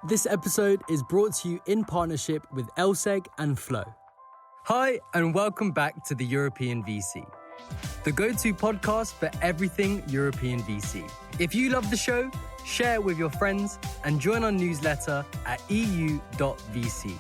This episode is brought to you in partnership with LSEG and Flow. Hi, and welcome back to the European VC, the go-to podcast for everything European VC. If you love the show, share it with your friends and join our newsletter at EU.VC.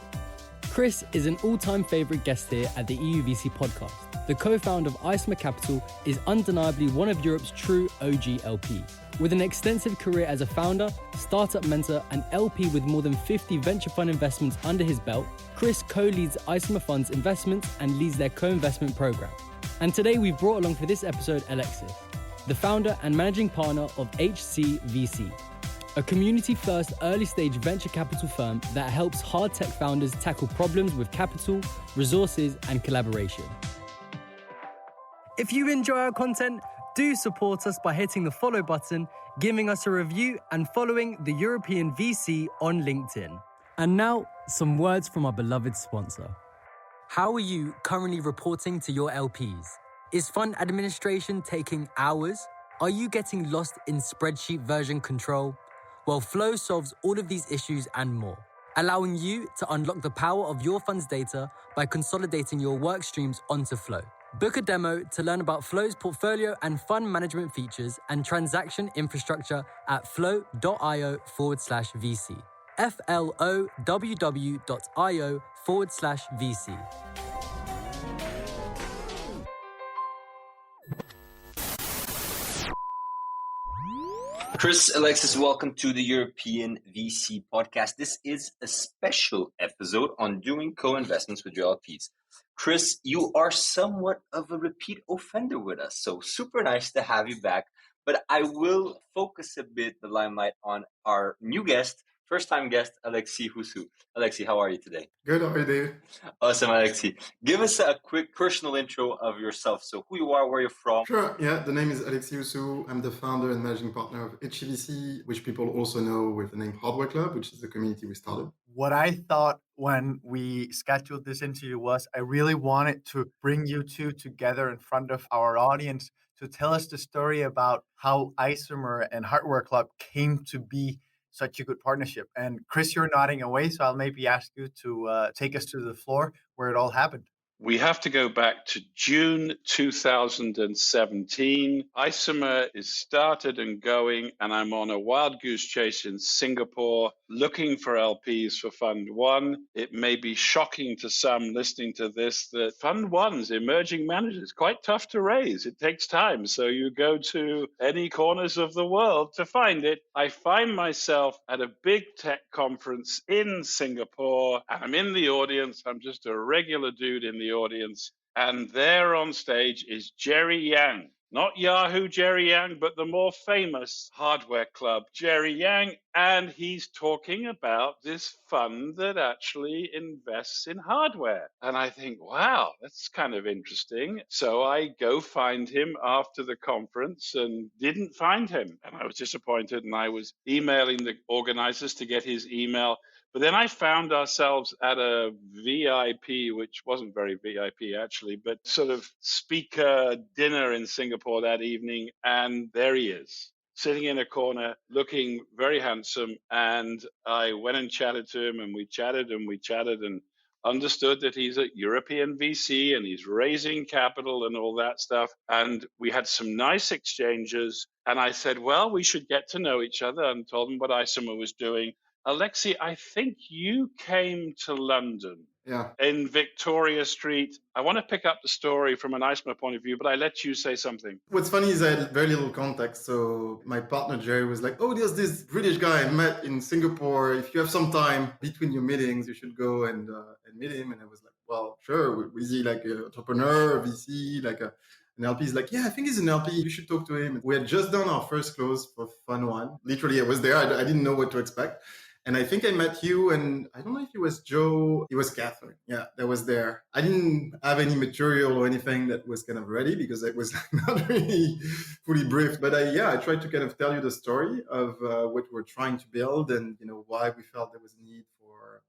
Chris is an all-time favourite guest here at the EUVC Podcast. The co-founder of Isomer Capital is undeniably one of Europe's true OG LPs. With an extensive career as a founder, startup mentor, and LP with more than 50 venture fund investments under his belt, Chris co-leads Isomer Fund's investments and leads their co-investment program. And today we've brought along for this episode Alexis, the founder and managing partner of HCVC, a community-first early-stage venture capital firm that helps hardtech founders tackle problems with capital, resources, and collaboration. If you enjoy our content, do support us by hitting the follow button, giving us a review, and following the European VC on LinkedIn. And now, some words from our beloved sponsor. How are you currently reporting to your LPs? Is fund administration taking hours? Are you getting lost in spreadsheet version control? Well, Flow solves all of these issues and more, allowing you to unlock the power of your fund's data by consolidating your work streams onto Flow. Book a demo to learn about Flow's portfolio and fund management features and transaction infrastructure at flow.io/VC. flow.io/VC. Chris, Alexis, welcome to the European VC Podcast. This is a special episode on doing co-investments with your LPs. Chris, you are somewhat of a repeat offender with us, so super nice to have you back. But I will focus a bit the limelight on our new guest, first-time guest, Alexis Houssou. Alexis, how are you today? Good, how are you, Dave? Awesome, Alexis. Give us a quick personal intro of yourself. So who you are, where you're from. Sure, yeah, the name is Alexis Houssou. I'm the founder and managing partner of HCVC, which people also know with the name Hardware Club, which is the community we started. What I thought when we scheduled this interview was I really wanted to bring you two together in front of our audience to tell us the story about how Isomer and Hardware Club came to be such a good partnership. And Chris, you're nodding away, so I'll maybe ask you to take us to the floor where it all happened. We have to go back to June 2017. Isomer is started and going, and I'm on a wild goose chase in Singapore looking for LPs for Fund 1. It may be shocking to some listening to this that Fund 1's emerging managers quite tough to raise. It takes time, so you go to any corners of the world to find it. I find myself at a big tech conference in Singapore, and I'm in the audience. I'm just a regular dude in the audience, and there on stage is Jerry Yang, not Yahoo Jerry Yang, but the more famous Hardware Club Jerry Yang, and he's talking about this fund that actually invests in hardware. And I think, wow, that's kind of interesting. So I go find him after the conference and didn't find him, and I was disappointed, and I was emailing the organizers to get his email. But then I found ourselves at a VIP, which wasn't very VIP actually, but sort of speaker dinner in Singapore that evening. And there he is, sitting in a corner, looking very handsome. And I went and chatted to him, and we chatted and understood that he's a European VC and he's raising capital and all that stuff. And we had some nice exchanges. And I said, well, we should get to know each other, and told him what Isomer was doing. Alexi, I think you came to London in Victoria Street. I want to pick up the story from an Isomer point of view, but I let you say something. What's funny is I had very little context. So my partner, Jerry, was like, oh, there's this British guy I met in Singapore. If you have some time between your meetings, you should go and meet him. And I was like, well, sure. Was he like an entrepreneur, a VC, like an LP? Is like, yeah, I think he's an LP. You should talk to him. We had just done our first close for Fund 1. Literally, I was there. I didn't know what to expect. And I think I met you, and I don't know if it was Joe, it was Catherine. Yeah, that was there. I didn't have any material or anything that was kind of ready because I was not really fully briefed. But I tried to kind of tell you the story of what we're trying to build and, why we felt there was a need for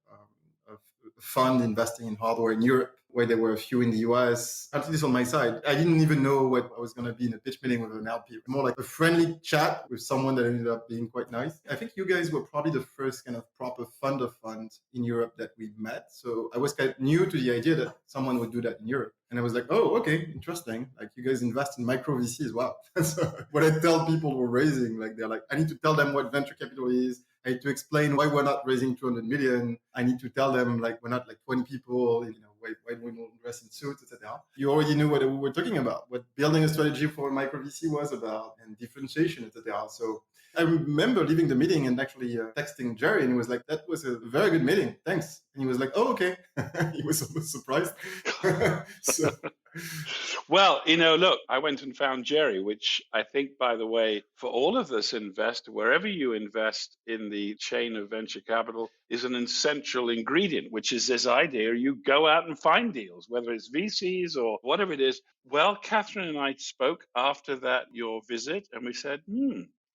a fund investing in hardware in Europe. where there were a few in the US, at least on my side. I didn't even know what I was going to be in a pitch meeting with an LP. More like a friendly chat with someone that ended up being quite nice. I think you guys were probably the first kind of proper fund of funds in Europe that we met. So I was kind of new to the idea that someone would do that in Europe. And I was like, oh, okay, interesting. Like you guys invest in micro VC as well. So what I tell people we're raising, like they're like, I need to tell them what venture capital is. I need to explain why we're not raising 200 million. I need to tell them like we're not like 20 people, why do we not dress in suits, etc. You already knew what we were talking about, what building a strategy for micro VC was about and differentiation, etc. So I remember leaving the meeting and actually texting Jerry, and he was like, that was a very good meeting. Thanks. And he was like, oh, okay. He was almost surprised. So. Well, look, I went and found Jerry, which I think, by the way, for all of us invest, wherever you invest in the chain of venture capital, is an essential ingredient, which is this idea you go out and find deals, whether it's VCs or whatever it is. Well, Catherine and I spoke after your visit, and we said,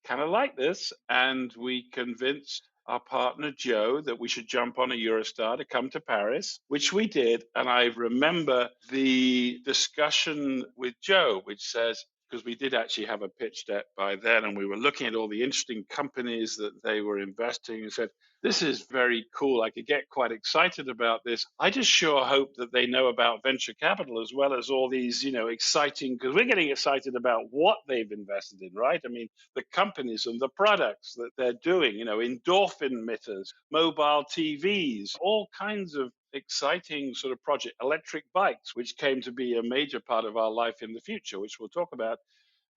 kind of like this. And we convinced our partner, Joe, that we should jump on a Eurostar to come to Paris, which we did. And I remember the discussion with Joe, which says, because we did actually have a pitch deck by then, and we were looking at all the interesting companies that they were investing, and said, this is very cool. I could get quite excited about this. I just sure hope that they know about venture capital as well as all these, exciting, because we're getting excited about what they've invested in, right? I mean, the companies and the products that they're doing, endorphin emitters, mobile TVs, all kinds of exciting sort of project, electric bikes, which came to be a major part of our life in the future, which we'll talk about.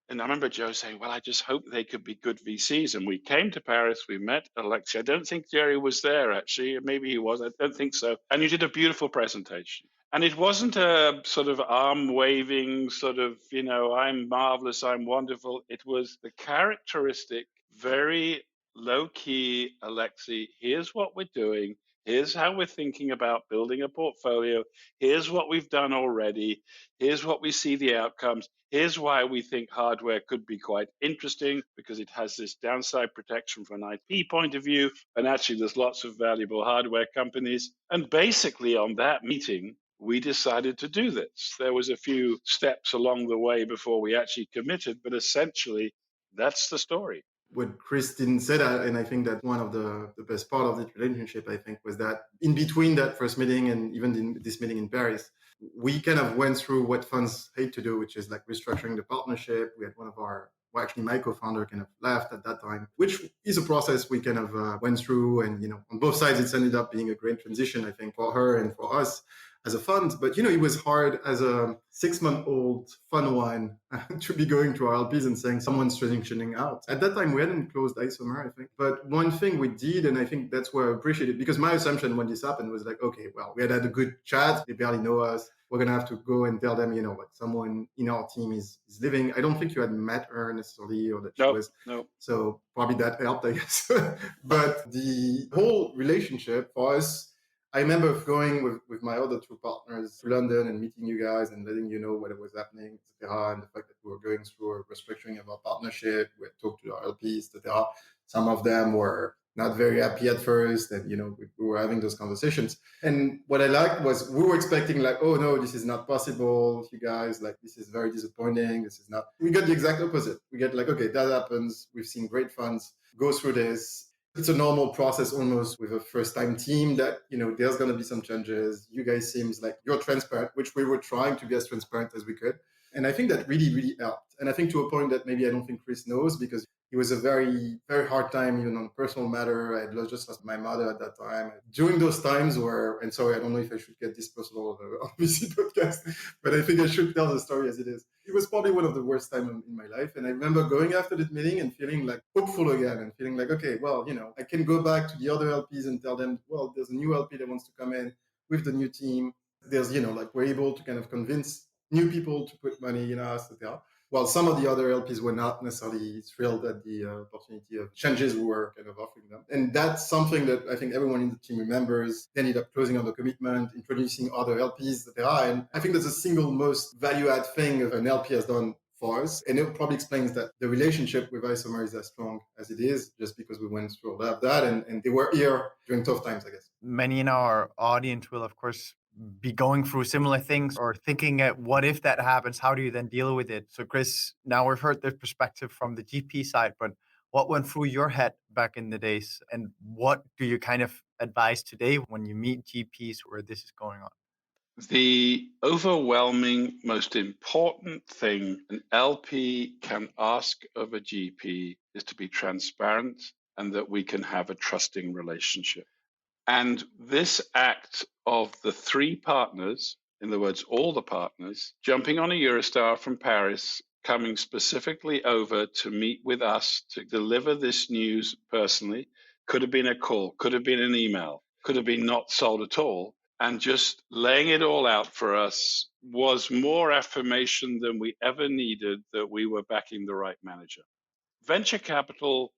And I remember Joe saying, well, I just hope they could be good VCs. And we came to Paris, we met Alexis. I don't think Jerry was there, actually. Maybe he was. I don't think so. And you did a beautiful presentation. And it wasn't a sort of arm waving sort of, I'm marvelous, I'm wonderful. It was the characteristic, very low key, Alexis, here's what we're doing. Here's how we're thinking about building a portfolio. Here's what we've done already. Here's what we see the outcomes. Here's why we think hardware could be quite interesting, because it has this downside protection from an IP point of view. And actually, there's lots of valuable hardware companies. And basically, on that meeting, we decided to do this. There was a few steps along the way before we actually committed, but essentially, that's the story. What Chris didn't say that, and I think that one of the best part of the relationship, I think, was that in between that first meeting and even in this meeting in Paris, we kind of went through what funds hate to do, which is like restructuring the partnership. We had actually my co-founder kind of left at that time, which is a process we kind of went through. And, on both sides, it's ended up being a great transition, I think, for her and for us as a fund. But, it was hard as a 6-month-old fund one to be going to our LPs and saying someone's transitioning out. At that time, we hadn't closed Isomer, I think. But one thing we did, and I think that's where I appreciate it, because my assumption when this happened was like, okay, well, we had a good chat. They barely know us. We're going to have to go and tell them, someone in our team is leaving. I don't think you had met her necessarily, or that she was. No. So probably that helped, I guess. But the whole relationship for us, I remember going with my other two partners to London and meeting you guys and letting you know what was happening, etc. And the fact that we were going through a restructuring of our partnership, we had talked to our LPs, etc. Some of them were not very happy at first, and we were having those conversations. And what I liked was we were expecting like, oh no, this is not possible, you guys, like this is very disappointing. This is not. We got the exact opposite. We get like, okay, that happens. We've seen great funds go through this. It's a normal process almost with a first-time team that, there's going to be some changes. You guys seems like you're transparent, which we were trying to be as transparent as we could. And I think that really, really helped. And I think to a point that maybe I don't think Chris knows, because it was a very, very hard time, even on a personal matter. I had just lost my mother at that time. During those times and sorry, I don't know if I should get this personal on VC podcast, but I think I should tell the story as it is. It was probably one of the worst times in my life. And I remember going after that meeting and feeling like hopeful again and feeling like, okay, well, I can go back to the other LPs and tell them, well, there's a new LP that wants to come in with the new team. There's, we're able to kind of convince new people to put money in us, etc. While some of the other LPs were not necessarily thrilled at the opportunity of changes we were kind of offering them. And that's something that I think everyone in the team remembers. They ended up closing on the commitment, introducing other LPs that they are. And I think that's the single most value-add thing an LP has done for us. And it probably explains that the relationship with Isomer is as strong as it is, just because we went through all of that. And they were here during tough times, I guess. Many in our audience will, of course, be going through similar things or thinking at what if that happens, how do you then deal with it? So Chris, now we've heard the perspective from the GP side, but what went through your head back in the days, and what do you kind of advise today when you meet GPs where this is going on? The overwhelming, most important thing an LP can ask of a GP is to be transparent and that we can have a trusting relationship. And this act of the three partners, in other words, all the partners, jumping on a Eurostar from Paris, coming specifically over to meet with us to deliver this news personally, could have been a call, could have been an email, could have been not sold at all. And just laying it all out for us was more affirmation than we ever needed that we were backing the right manager. Venture capital,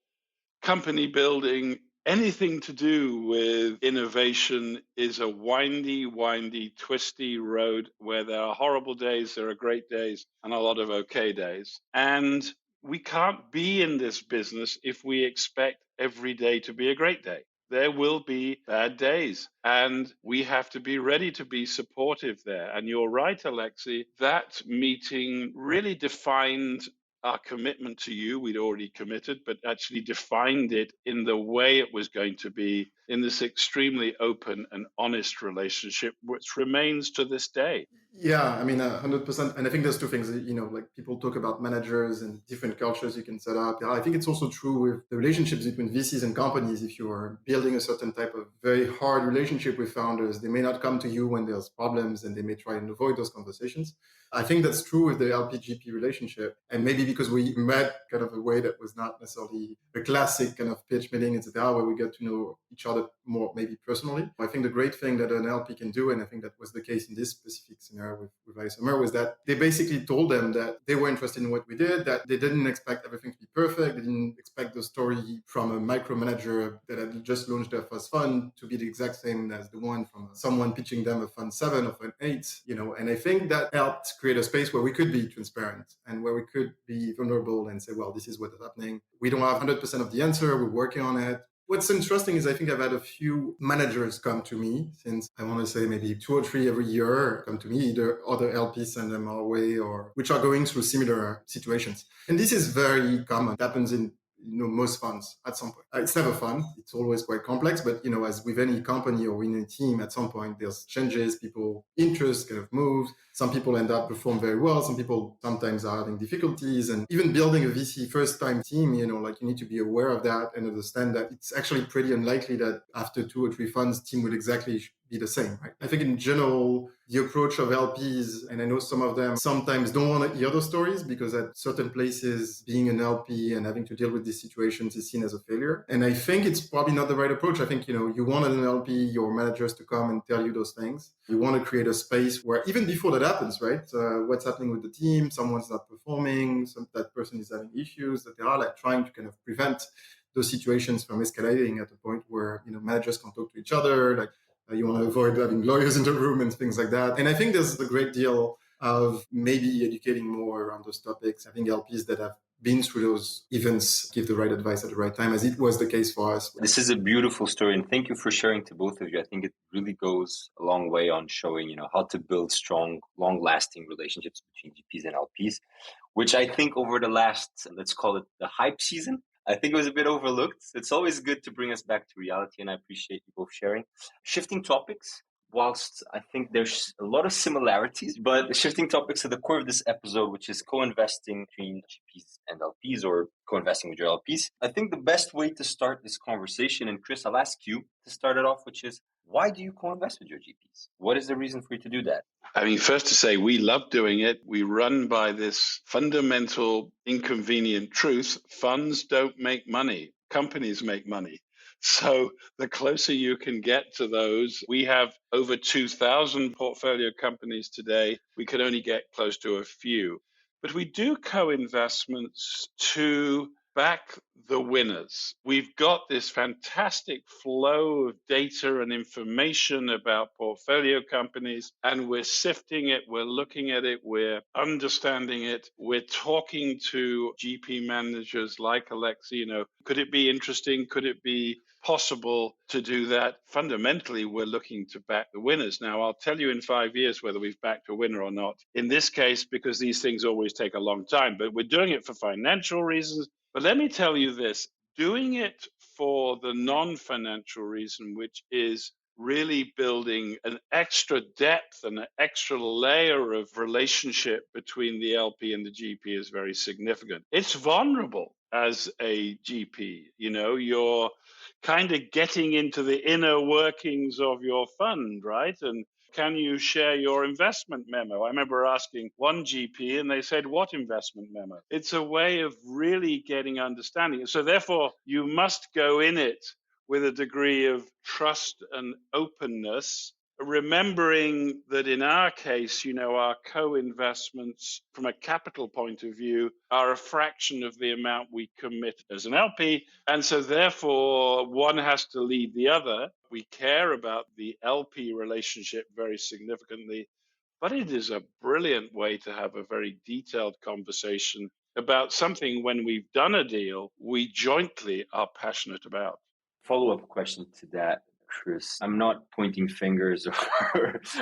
company building, anything to do with innovation is a windy, twisty road where there are horrible days, there are great days, and a lot of okay days. And we can't be in this business if we expect every day to be a great day. There will be bad days, and we have to be ready to be supportive there. And you're right, Alexi, that meeting really defined our commitment to you. We'd already committed, but actually defined it in the way it was going to be in this extremely open and honest relationship, which remains to this day. Yeah, I mean, 100%. And I think there's two things, like people talk about managers and different cultures you can set up. I think it's also true with the relationships between VCs and companies. If you're building a certain type of very hard relationship with founders, they may not come to you when there's problems and they may try and avoid those conversations. I think that's true with the LP-GP relationship. And maybe because we met kind of a way that was not necessarily a classic kind of pitch meeting, etc., where we get to know each other more maybe personally. I think the great thing that an LP can do, and I think that was the case in this specific scenario with Isomer, was that they basically told them that they were interested in what we did, that they didn't expect everything to be perfect. They didn't expect the story from a micromanager that had just launched their first fund to be the exact same as the one from someone pitching them a fund 7 or fund 8, and I think that helped create a space where we could be transparent and where we could be vulnerable and say, well, this is what is happening. We don't have 100% of the answer. We're working on it. What's interesting is I think I've had a few managers come to me since, I want to say maybe 2 or 3 every year, come to me, either other LPs send them our way or which are going through similar situations. And this is very common. It happens in most funds at some point. It's never fun. It's always quite complex, but as with any company or in a team, at some point there's changes, people interest kind of moves. Some people end up perform very well. Some people sometimes are having difficulties, and even building a VC first time team, you need to be aware of that and understand that it's actually pretty unlikely that after 2 or 3 funds, team will exactly be the same, right? I think in general, the approach of LPs, and I know some of them sometimes don't want to hear those stories because at certain places, being an LP and having to deal with these situations is seen as a failure. And I think it's probably not the right approach. I think, you wanted an LP, your managers to come and tell you those things. You want to create a space where even before that happens, right? What's happening with the team? Someone's not performing, that person is having issues, that they are like trying to kind of prevent those situations from escalating at a point where, managers can talk to each other, like, you want to avoid having lawyers in the room and things like that. And I think there's a great deal of maybe educating more around those topics. I think LPs that have been through those events give the right advice at the right time, as it was the case for us. This is a beautiful story, and thank you for sharing to both of you. I think it really goes a long way on showing, how to build strong, long-lasting relationships between GPs and LPs, which I think over the last, let's call it the hype season, I think it was a bit overlooked. It's always good to bring us back to reality, and I appreciate you both sharing. Shifting topics, whilst I think there's a lot of similarities, but shifting topics to the core of this episode, which is co-investing between GPs and LPs or co-investing with your LPs. I think the best way to start this conversation, and Chris, I'll ask you to start it off, which is, why do you co-invest with your GPs? What is the reason for you to do that? First to say, we love doing it. We run by this fundamental inconvenient truth. Funds don't make money. Companies make money. So the closer you can get to those, we have over 2,000 portfolio companies today. We can only get close to a few. But we do co-investments to back the winners. We've got this fantastic flow of data and information about portfolio companies, and we're sifting it, we're looking at it, we're understanding it, we're talking to GP managers like Alexi, could it be interesting? Could it be possible to do that? Fundamentally, we're looking to back the winners. Now, I'll tell you in 5 years whether we've backed a winner or not. In this case, because these things always take a long time, but we're doing it for financial reasons. But let me tell you this, doing it for the non-financial reason, which is really building an extra depth and an extra layer of relationship between the LP and the GP is very significant. It's vulnerable as a GP. You're kind of getting into the inner workings of your fund, right? And can you share your investment memo? I remember asking one GP and they said, what investment memo? It's a way of really getting understanding. So therefore, you must go in it with a degree of trust and openness, remembering that in our case, our co-investments from a capital point of view are a fraction of the amount we commit as an LP. And so therefore, one has to lead the other. We care about the LP relationship very significantly, but it is a brilliant way to have a very detailed conversation about something when we've done a deal, we jointly are passionate about. Follow-up question to that, Chris. I'm not pointing fingers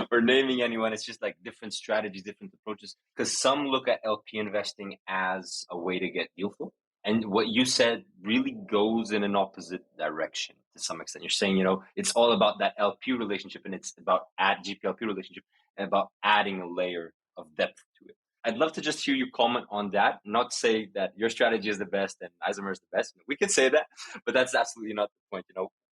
or naming anyone. It's just like different strategies, different approaches. Because some look at LP investing as a way to get deal flow. And what you said really goes in an opposite direction to some extent. You're saying, it's all about that LP relationship and it's about GP-LP relationship and about adding a layer of depth to it. I'd love to just hear you comment on that, not say that your strategy is the best and Isomer is the best. We can say that, but that's absolutely not the point.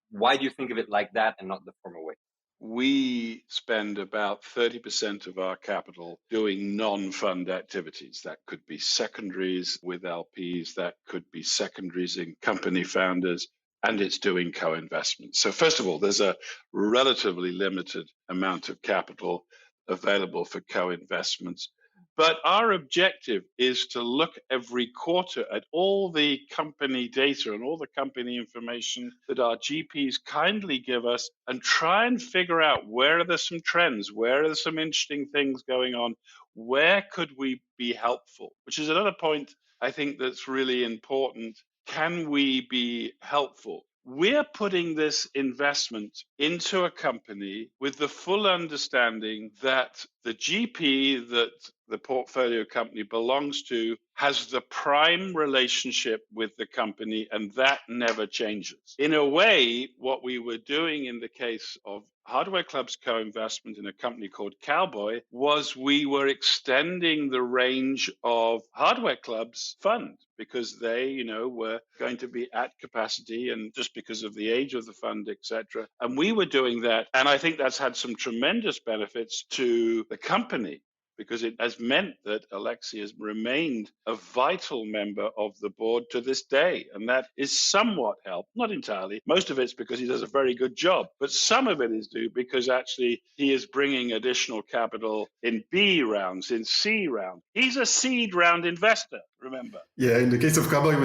Why do you think of it like that and not the former way? We spend about 30% of our capital doing non-fund activities. That could be secondaries with LPs, that could be secondaries in company founders, and it's doing co-investments. So first of all, there's a relatively limited amount of capital available for co-investments. But our objective is to look every quarter at all the company data and all the company information that our GPs kindly give us and try and figure out where are there some trends, where are there some interesting things going on, where could we be helpful, which is another point I think that's really important. Can we be helpful? We're putting this investment into a company with the full understanding that the GP that the portfolio company belongs to has the prime relationship with the company, and that never changes. In a way, what we were doing in the case of Hardware Club's co-investment in a company called Cowboy was we were extending the range of Hardware Club's fund because they, were going to be at capacity and just because of the age of the fund, etc. And we were doing that. And I think that's had some tremendous benefits to the company, because it has meant that Alexi has remained a vital member of the board to this day. And that is somewhat helped, not entirely. Most of it's because he does a very good job, but some of it is due because actually he is bringing additional capital in B rounds, in C round. He's a seed round investor, remember? Yeah, in the case of Cowboy,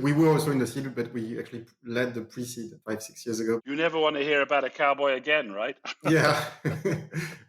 we were also in the seed, but we actually led the pre-seed 5-6 years ago. You never want to hear about a Cowboy again, right? Yeah.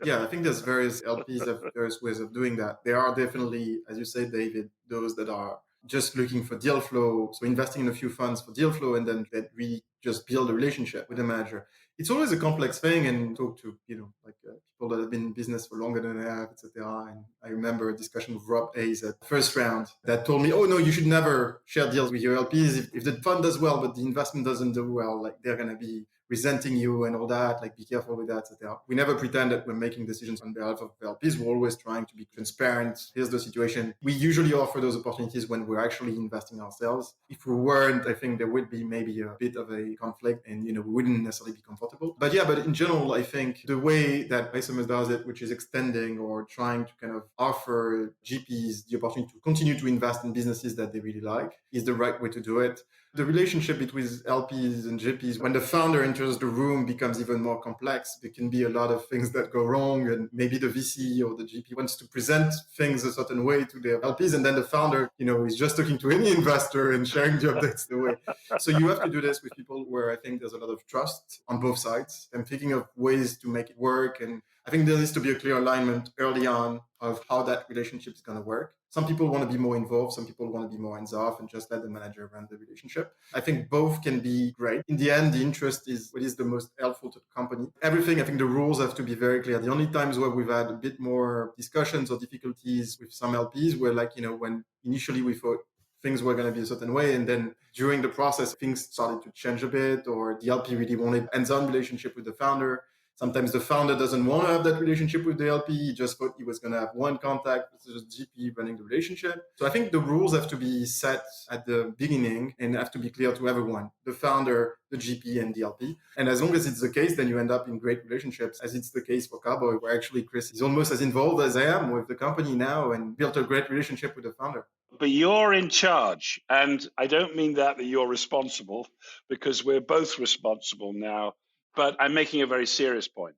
Yeah, I think there's various LPs have various ways of doing that. There are definitely, as you say, David, those that are just looking for deal flow, so investing in a few funds for deal flow, and then that really just build a relationship with the manager. It's always a complex thing, and talk to people that have been in business for longer than I have, etc. And I remember a discussion with Rob Hayes at the first round that told me, "Oh no, you should never share deals with your LPs. If the fund does well, but the investment doesn't do well, they're gonna be resenting you and all that. Be careful with that, etc." We never pretend that we're making decisions on behalf of LPs. We're always trying to be transparent. Here's the situation. We usually offer those opportunities when we're actually investing ourselves. If we weren't, I think there would be maybe a bit of a conflict, and we wouldn't necessarily be comfortable. But in general, I think the way that Isomer does it, which is extending or trying to kind of offer GPs the opportunity to continue to invest in businesses that they really like, is the right way to do it. The relationship between LPs and GPs, when the founder enters the room, becomes even more complex. There can be a lot of things that go wrong, and maybe the VC or the GP wants to present things a certain way to their LPs, and then the founder, is just talking to any investor and sharing the updates the way. So you have to do this with people where I think there's a lot of trust on both sides and thinking of ways to make it work. And I think there needs to be a clear alignment early on of how that relationship is going to work. Some people want to be more involved. Some people want to be more hands-off and just let the manager run the relationship. I think both can be great. In the end, the interest is what is the most helpful to the company. Everything, I think the rules have to be very clear. The only times where we've had a bit more discussions or difficulties with some LPs were when initially we thought things were going to be a certain way, and then during the process, things started to change a bit, or the LP really wanted hands-on relationship with the founder. Sometimes the founder doesn't want to have that relationship with the LP. He just thought he was going to have one contact with the GP running the relationship. So I think the rules have to be set at the beginning and have to be clear to everyone, the founder, the GP, and the LP. And as long as it's the case, then you end up in great relationships, as it's the case for Cowboy, where actually Chris is almost as involved as I am with the company now and built a great relationship with the founder. But you're in charge. And I don't mean that you're responsible, because we're both responsible now. But I'm making a very serious point.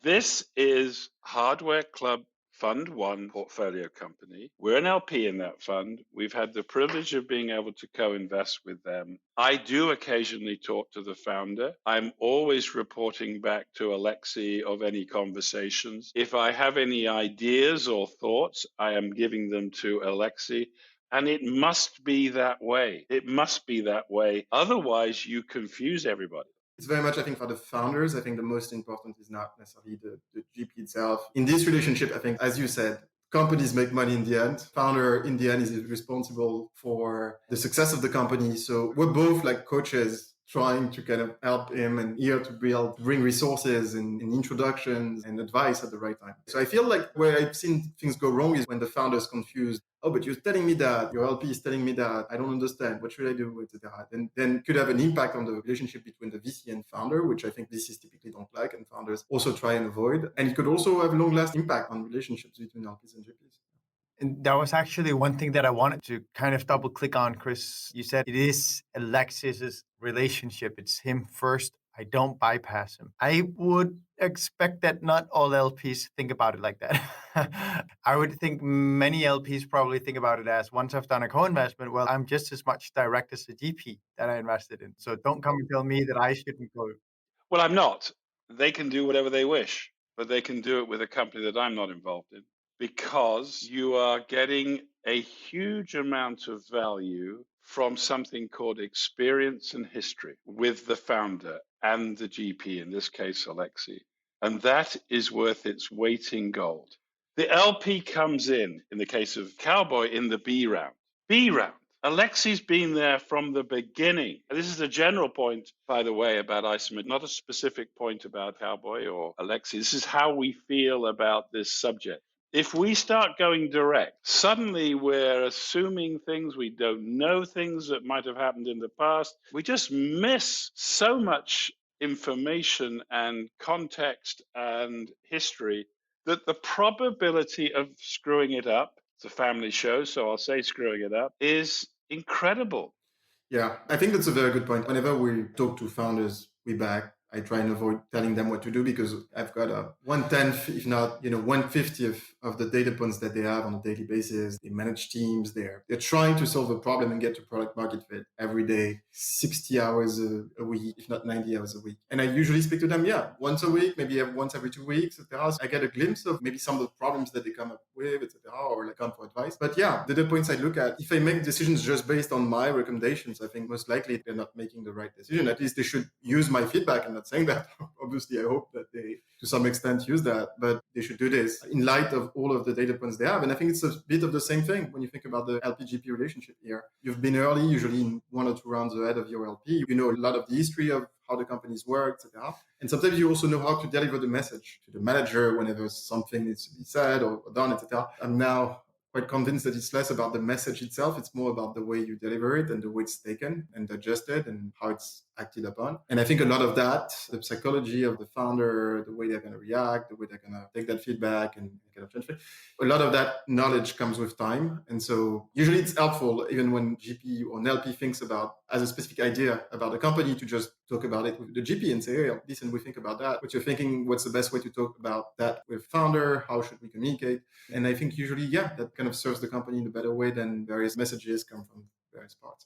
This is Hardware Club Fund 1 portfolio company. We're an LP in that fund. We've had the privilege of being able to co-invest with them. I do occasionally talk to the founder. I'm always reporting back to Alexi of any conversations. If I have any ideas or thoughts, I am giving them to Alexi. And it must be that way. It must be that way. Otherwise, you confuse everybody. It's very much, I think, for the founders, I think the most important is not necessarily the GP itself. In this relationship, I think, as you said, companies make money in the end. Founder, in the end, is responsible for the success of the company. So we're both like coaches trying to kind of help him and here to bring resources and introductions and advice at the right time. So I feel like where I've seen things go wrong is when the founder is confused. Oh, but you're telling me that, your LP is telling me that, I don't understand, what should I do, etc. And then could have an impact on the relationship between the VC and founder, which I think VCs typically don't like and founders also try and avoid. And it could also have a long-lasting impact on relationships between LPs and GPs. And that was actually one thing that I wanted to kind of double click on, Chris. You said it is Alexis's relationship. It's him first. I don't bypass him. I would expect that not all LPs think about it like that. I would think many LPs probably think about it as, once I've done a co-investment, well, I'm just as much direct as the GP that I invested in. So don't come and tell me that I shouldn't go. Well, I'm not. They can do whatever they wish, but they can do it with a company that I'm not involved in, because you are getting a huge amount of value from something called experience and history with the founder and the GP, in this case, Alexi. And that is worth its weight in gold. The LP comes in the case of Cowboy, in the B round. B round. Alexi's been there from the beginning. This is a general point, by the way, about Isomer, not a specific point about Cowboy or Alexi. This is how we feel about this subject. If we start going direct, suddenly we're assuming things, we don't know things that might have happened in the past. We just miss so much information and context and history that the probability of screwing it up, it's a family show, so I'll say screwing it up, is incredible. Yeah, I think that's a very good point. Whenever we talk to founders, I try and avoid telling them what to do, because I've got a 1/10, if not 1/50th of the data points that they have on a daily basis. They manage teams. They're trying to solve a problem and get to product market fit every day, 60 hours a week, if not 90 hours a week. And I usually speak to them, once a week, maybe once every 2 weeks, etc. I get a glimpse of maybe some of the problems that they come up with, etc., or come for advice. But the data points I look at, if I make decisions just based on my recommendations, I think most likely they're not making the right decision. At least they should use my feedback. I'm not saying that. Obviously, I hope that they, to some extent, use that, but they should do this in light of all of the data points they have. And I think it's a bit of the same thing when you think about the LP-GP relationship here. You've been early, usually in 1 or 2 rounds ahead of your LP. You know a lot of the history of how the companies work, etc. And sometimes you also know how to deliver the message to the manager whenever something needs to be said or done, etc. I'm now quite convinced that it's less about the message itself. It's more about the way you deliver it and the way it's taken and digested and how it's acted upon. And I think a lot of that, the psychology of the founder, the way they're going to react, the way they're going to take that feedback and kind of transfer, a lot of that knowledge comes with time. And so usually it's helpful, even when GP or an LP thinks about as a specific idea about the company to just talk about it with the GP and say, hey, listen, we think about that. What you're thinking, what's the best way to talk about that with founder? How should we communicate? And I think usually, that kind of serves the company in a better way than various messages come from various parts.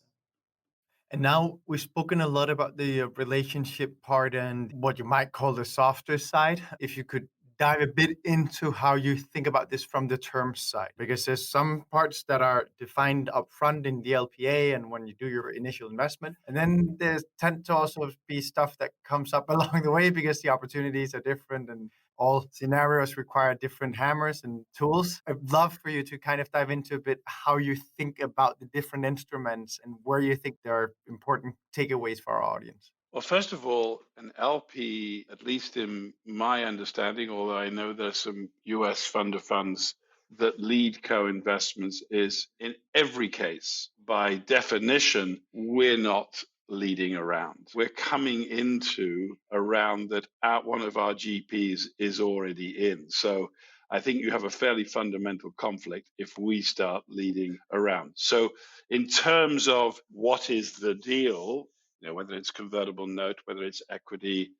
And now we've spoken a lot about the relationship part and what you might call the softer side. If you could dive a bit into how you think about this from the terms side, because there's some parts that are defined upfront in the LPA and when you do your initial investment. And then there's tend to also be stuff that comes up along the way because the opportunities are different and all scenarios require different hammers and tools. I'd love for you to kind of dive into a bit how you think about the different instruments and where you think there are important takeaways for our audience. Well, first of all, an LP, at least in my understanding, although I know there's some US fund of funds that lead co-investments, is in every case, by definition, we're not leading a round. We're coming into a round that one of our GPs is already in. So I think you have a fairly fundamental conflict if we start leading a round. So in terms of what is the deal, whether it's convertible note, whether it's equity,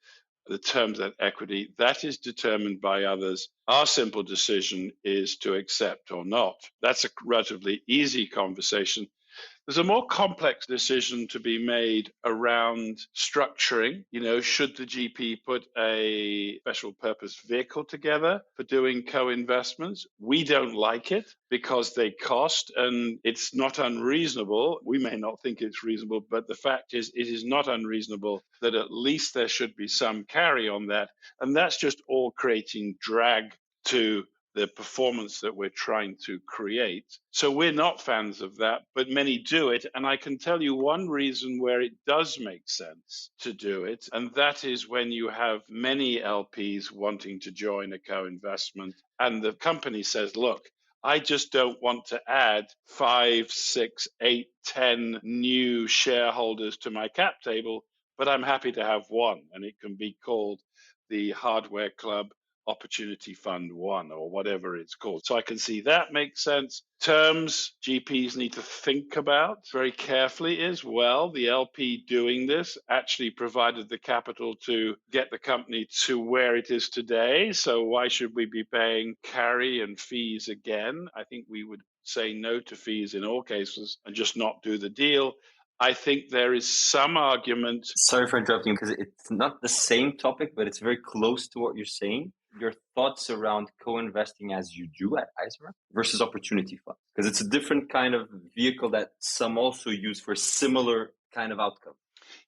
the terms of equity, that is determined by others. Our simple decision is to accept or not. That's a relatively easy conversation. There's a more complex decision to be made around structuring. Should the GP put a special purpose vehicle together for doing co-investments? We don't like it because they cost, and it's not unreasonable. We may not think it's reasonable, but the fact is it is not unreasonable that at least there should be some carry on that. And that's just all creating drag to the performance that we're trying to create. So we're not fans of that, but many do it. And I can tell you one reason where it does make sense to do it, and that is when you have many LPs wanting to join a co-investment, and the company says, look, I just don't want to add 5, 6, 8, 10 new shareholders to my cap table, but I'm happy to have one, and it can be called the Hardware Club Opportunity Fund 1 or whatever it's called. So I can see that makes sense. Terms GPs need to think about very carefully is, well, the LP doing this actually provided the capital to get the company to where it is today. So why should we be paying carry and fees again? I think we would say no to fees in all cases and just not do the deal. I think there is some argument. Sorry for interrupting, because it's not the same topic, but it's very close to what you're saying. Your thoughts around co-investing as you do at Isomer versus opportunity funds, because it's a different kind of vehicle that some also use for similar kind of outcome.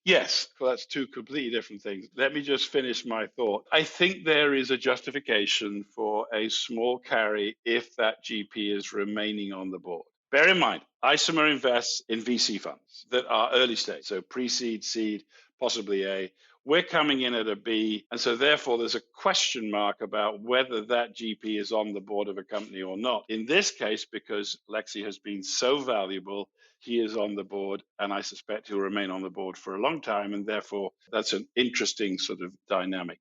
Yes, well, that's two completely different things. Let me just finish my thought. I think there is a justification for a small carry if that GP is remaining on the board. Bear in mind, Isomer invests in VC funds that are early stage, so pre-seed, seed, possibly A. We're coming in at a B, and so therefore there's a question mark about whether that GP is on the board of a company or not. In this case, because Lexi has been so valuable, he is on the board, and I suspect he'll remain on the board for a long time, and therefore that's an interesting sort of dynamic.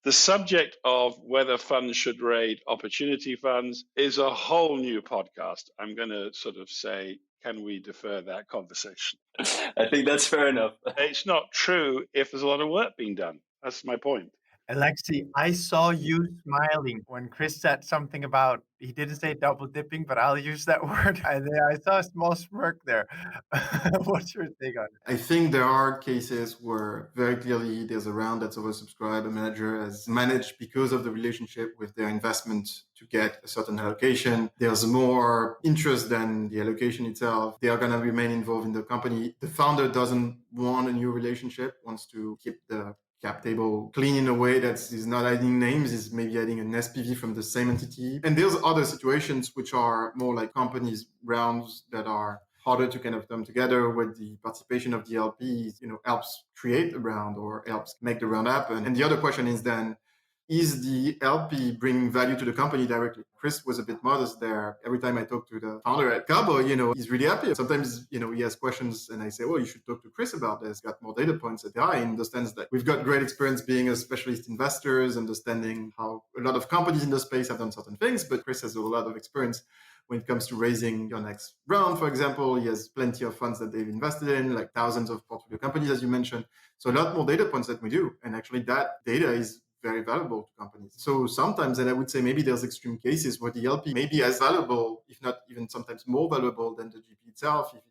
The subject of whether funds should raid opportunity funds is a whole new podcast. I'm going to sort of say, can we defer that conversation? I think that's fair enough. It's not true if there's a lot of work being done. That's my point. Alexi, I saw you smiling when Chris said something about, he didn't say double dipping, but I'll use that word. I saw a small smirk there. What's your take on it? I think there are cases where very clearly there's a round that's oversubscribed. A manager has managed, because of the relationship with their investment, to get a certain allocation. There's more interest than the allocation itself. They are going to remain involved in the company. The founder doesn't want a new relationship, wants to keep the cap table clean in a way that is not adding names, is maybe adding an SPV from the same entity. And there's other situations which are more like companies rounds that are harder to kind of come together, where the participation of the LPs, helps create a round or helps make the round happen. And the other question is then, is the LP bringing value to the company directly? Chris was a bit modest there. Every time I talk to the founder at Cabo, he's really happy. Sometimes, he has questions and I say, well, you should talk to Chris about this. Got more data points at the eye, in the sense that we've got great experience being as specialist investors, understanding how a lot of companies in the space have done certain things, but Chris has a lot of experience when it comes to raising your next round, for example. He has plenty of funds that they've invested in, like thousands of portfolio companies, as you mentioned. So a lot more data points that we do. And actually that data is very valuable to companies. So sometimes, and I would say maybe there's extreme cases where the LP may be as valuable, if not even sometimes more valuable than the GP itself, if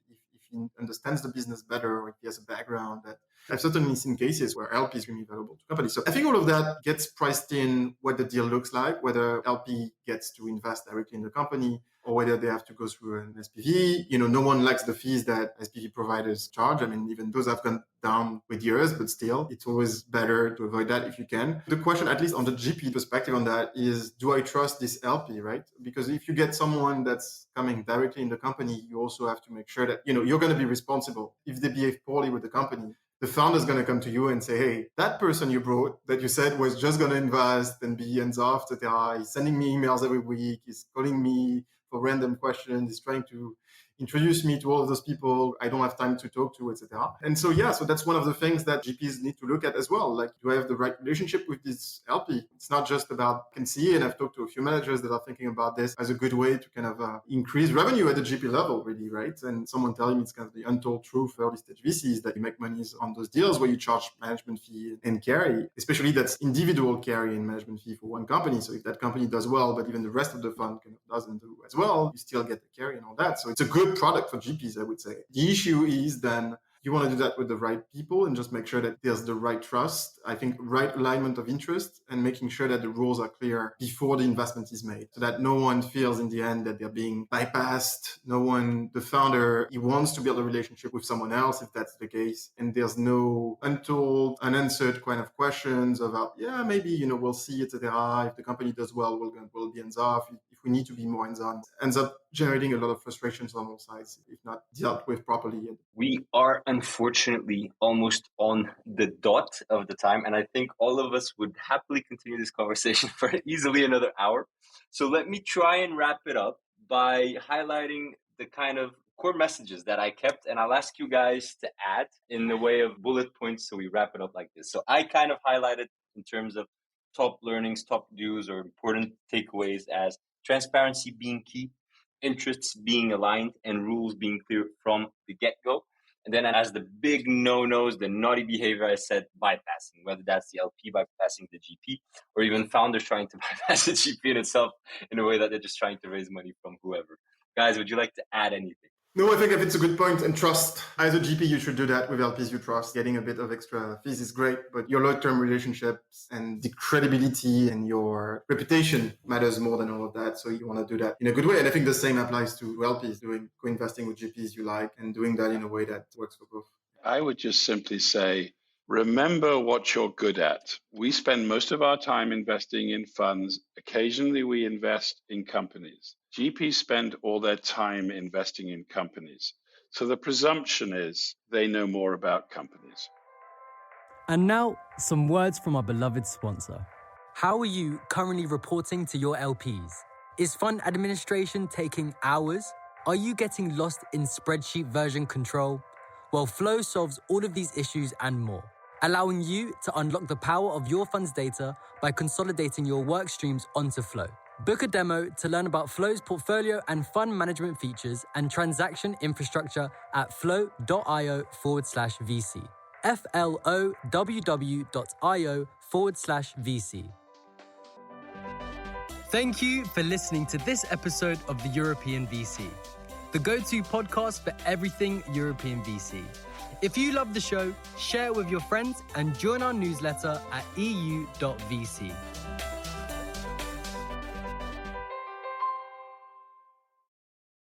he understands the business better, or if he has a background that I've certainly seen cases where LP is really valuable to companies. So I think all of that gets priced in what the deal looks like, whether LP gets to invest directly in the company or whether they have to go through an SPV. No one likes the fees that SPV providers charge. I mean, even those have gone down with years, but still, it's always better to avoid that if you can. The question, at least on the GP perspective on that, is, do I trust this LP, right? Because if you get someone that's coming directly in the company, you also have to make sure that, you're going to be responsible. If they behave poorly with the company, the founder is going to come to you and say, hey, that person you brought that you said was just going to invest and be hands off, etc. He's sending me emails every week. He's calling me for random questions. He's trying to introduce me to all of those people I don't have time to talk to, etc. And so that's one of the things that GPs need to look at as well. Like, do I have the right relationship with this LP? It's not just about I can see, and I've talked to a few managers that are thinking about this as a good way to kind of increase revenue at the GP level, really, right? And someone telling me it's kind of the untold truth for early stage VCs that you make money on those deals where you charge management fee and carry, especially that's individual carry and management fee for one company. So if that company does well, but even the rest of the fund kind of doesn't do as well, you still get the carry and all that. So it's a good product for GPs, I would say. The issue is then you want to do that with the right people and just make sure that there's the right trust, I think right alignment of interest, and making sure that the rules are clear before the investment is made so that no one feels in the end that they're being bypassed. The founder, he wants to build a relationship with someone else if that's the case. And there's no untold, unanswered kind of questions about, maybe, we'll see, etc. If the company does well, we'll be hands off. If we need to be more hands-on, ends up generating a lot of frustrations on all sides if not dealt with properly. We are unfortunately almost on the dot of the time, and I think all of us would happily continue this conversation for easily another hour. So let me try and wrap it up by highlighting the kind of core messages that I kept, and I'll ask you guys to add in the way of bullet points so we wrap it up like this. So I kind of highlighted in terms of top learnings, top do's, or important takeaways as transparency being key, interests being aligned, and rules being clear from the get-go. And then as the big no-nos, the naughty behavior, I said bypassing, whether that's the LP bypassing the GP or even founders trying to bypass the GP in itself in a way that they're just trying to raise money from whoever. Guys, would you like to add anything? No, I think if it's a good point, and trust. As a GP, you should do that with LPs you trust. Getting a bit of extra fees is great, but your long-term relationships and the credibility and your reputation matters more than all of that. So you want to do that in a good way. And I think the same applies to LPs, doing co-investing with GPs you like and doing that in a way that works for both. I would just simply say, remember what you're good at. We spend most of our time investing in funds. Occasionally, we invest in companies. GPs spend all their time investing in companies. So the presumption is they know more about companies. And now, some words from our beloved sponsor. How are you currently reporting to your LPs? Is fund administration taking hours? Are you getting lost in spreadsheet version control? Well, Flow solves all of these issues and more, allowing you to unlock the power of your fund's data by consolidating your work streams onto Flow. Book a demo to learn about Flow's portfolio and fund management features and transaction infrastructure at flow.io/VC. FLOWW.io/VC. Thank you for listening to this episode of the European VC, the go-to podcast for everything European VC. If you love the show, share it with your friends and join our newsletter at EU.VC.